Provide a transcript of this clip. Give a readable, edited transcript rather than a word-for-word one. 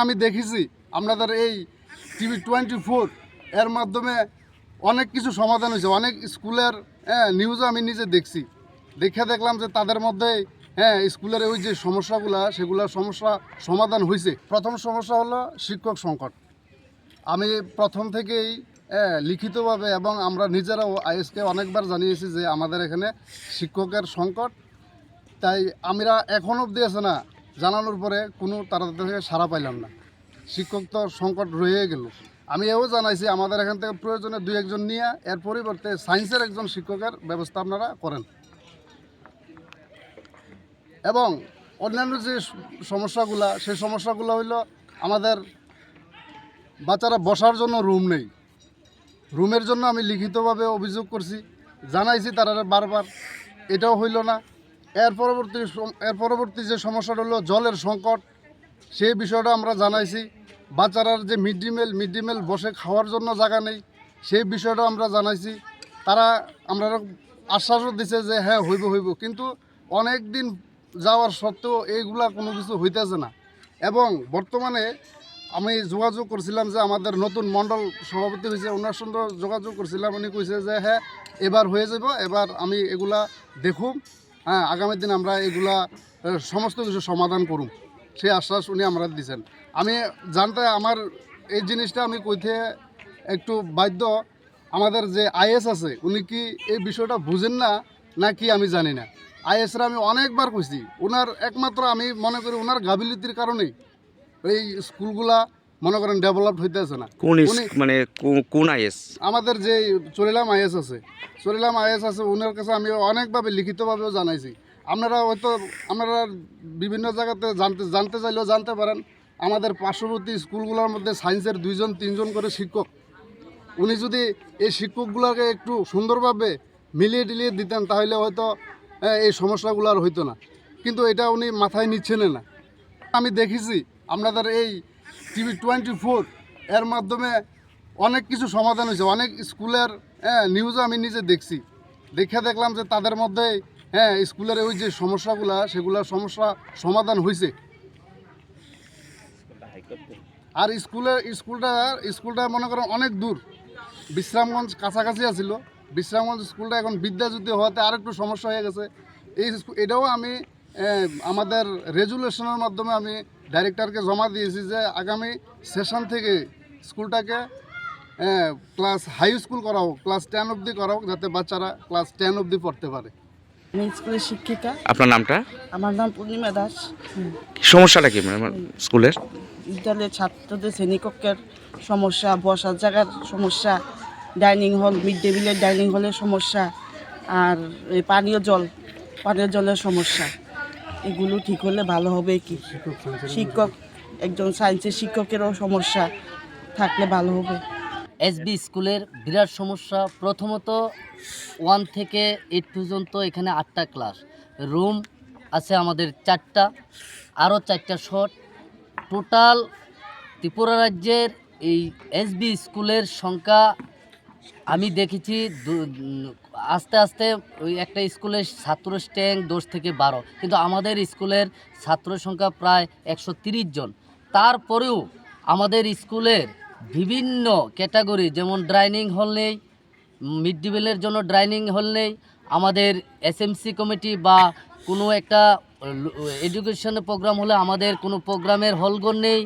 আমি দেখেছি আপনাদের এই TV24 এর মাধ্যমে অনেক কিছু সমাধান হয়েছে। অনেক স্কুলের নিউজও আমি নিজে দেখছি। দেখলাম যে তাদের মধ্যে স্কুলের ওই যে সেগুলোর সমস্যা সমাধান হয়েছে। প্রথম সমস্যা হলো শিক্ষক সংকট। আমি প্রথম থেকেই লিখিতভাবে এবং আমরা নিজেরাও আইএসকে অনেকবার জানিয়েছি যে আমাদের এখানে শিক্ষকের সংকট। তাই আমরা এখন অবধি আছে না, জানানোর পরে কোনো তাদের থেকে সাড়া পাইলাম না। শিক্ষক তো সংকট রয়ে গেল। আমি এও জানাইছি আমাদের এখান থেকে প্রয়োজনে 2-1 নিয়ে এর পরিবর্তে সায়েন্সের একজন শিক্ষকের ব্যবস্থা আপনারা করেন। এবং অন্যান্য যে সমস্যাগুলো, সেই সমস্যাগুলো হইল আমাদের বাচ্চারা বসার জন্য রুম নেই। রুমের জন্য আমি লিখিতভাবে অভিযোগ করছি, জানাইছি তারা বারবার, এটাও হইল না। এর পরবর্তী যে সমস্যাটা হলো জলের সংকট, সেই বিষয়টা আমরা জানাইছি। বাচ্চারার যে মিড ডে মিল বসে খাওয়ার জন্য জায়গা নেই, সেই বিষয়টা আমরা জানাইছি। তারা আমরা আশ্বাসও দিছে যে হ্যাঁ হইব, কিন্তু অনেক দিন যাওয়ার সত্ত্বেও এইগুলা কোনো কিছু হইতেছে না। এবং বর্তমানে আমি যোগাযোগ করছিলাম যে আমাদের নতুন মণ্ডল সভাপতি হয়েছে, ওনার সঙ্গে যোগাযোগ করছিলাম। উনি কইছে যে হ্যাঁ এবার হয়ে যাব, এবার আমি এগুলা দেখুম, আগামী দিন আমরা এগুলা সমস্ত কিছু সমাধান করুম, সেই আশ্বাস উনি আমরা দিয়েছেন। আমি আমার এই জিনিসটা আমি কইতে একটু বাধ্য। আমাদের যে আইএস আছে উনি কি এই বিষয়টা বুঝেন না নাকি আমি জানি না। আইএসরা আমি অনেকবার কইছি, ওনার একমাত্র আমি মনে করি ওনার গাফিলতির কারণেই এই স্কুলগুলা মনে করেন ডেভেলপড হইতেছে না। কোন আইএস? আমাদের যে চলিলাম আইএস আছে, ওনার কাছে আমি অনেকভাবে লিখিতভাবেও জানাইছি। আপনারা বিভিন্ন জায়গাতে জানতে চাইলেও জানতে পারেন। আমাদের পার্শ্ববর্তী স্কুলগুলোর মধ্যে সায়েন্সের 2-3 করে শিক্ষক। উনি যদি এই শিক্ষকগুলোকে একটু সুন্দরভাবে মিলিয়ে দিতেন তাহলে হয়তো এই সমস্যাগুলো আর হইতো না, কিন্তু এটা উনি মাথায় নিচ্ছেন না। আমি দেখেছি আপনাদের এই TV24 এর মাধ্যমে অনেক কিছু সমাধান হয়েছে। অনেক স্কুলের নিউজও আমি নিজে দেখছি। দেখলাম যে তাদের মধ্যে স্কুলের ওই যে সেগুলোর সমস্যা সমাধান হয়েছে। আর স্কুলটা মনে করেন অনেক দূর, বিশ্রামগঞ্জ কাছাকাছি আছিল। বিশ্রামগঞ্জ স্কুলটা এখন বিদ্যাজ্যোতি হওয়াতে আরেকটু সমস্যা হয়ে গেছে। এটাও আমি আমাদের রেজুলেশনের মাধ্যমে আমি ডাইরেক্টরকে জমা দিয়েছি যে আগামী সেশন থেকে স্কুলটাকে ক্লাস হাই স্কুল করা হোক, ক্লাস 10 অবধি করা হোক, যাতে বাচ্চারা ক্লাস 10 অবধি পড়তে পারে। আমি স্কুলের শিক্ষিকা। আপনার নামটা? আমার নাম পূর্ণিমা দাস। সমস্যাটা কি স্কুলের? বিদ্যালয়ের ছাত্রদের শ্রেণীকক্ষের সমস্যা, বসার জায়গার সমস্যা, ডাইনিং হল, মিড ডে মিলের ডাইনিং হলের সমস্যা, আর এই পানীয় জলের সমস্যা। এগুলো ঠিক হলে ভালো হবে। কি শিক্ষক, একজন সায়েন্সের শিক্ষকেরও সমস্যা থাকলে ভালো হবে। এসবি স্কুলের বিরাট সমস্যা। প্রথমত 1 থেকে 8 পর্যন্ত এখানে 8টা ক্লাস, রুম আছে আমাদের 4টা, আরও 4টা শর্ট। টোটাল ত্রিপুরা রাজ্যের এই এসবি স্কুলের সংখ্যা আমি দেখেছি আস্তে আস্তে ওই একটা স্কুলের ছাত্র স্ট্যাঙ্ক 10 থেকে 12, কিন্তু আমাদের স্কুলের ছাত্র সংখ্যা প্রায় 130 জন। তারপরেও আমাদের স্কুলের বিভিন্ন ক্যাটাগরি, যেমন ডাইনিং হল নেই, মিড ডে মিলের জন্য ডাইনিং হল নেই, আমাদের এসএমসি কমিটি বা কোনো একটা এডুকেশনের প্রোগ্রাম হলে আমাদের কোনো প্রোগ্রামের হলঘর নেই।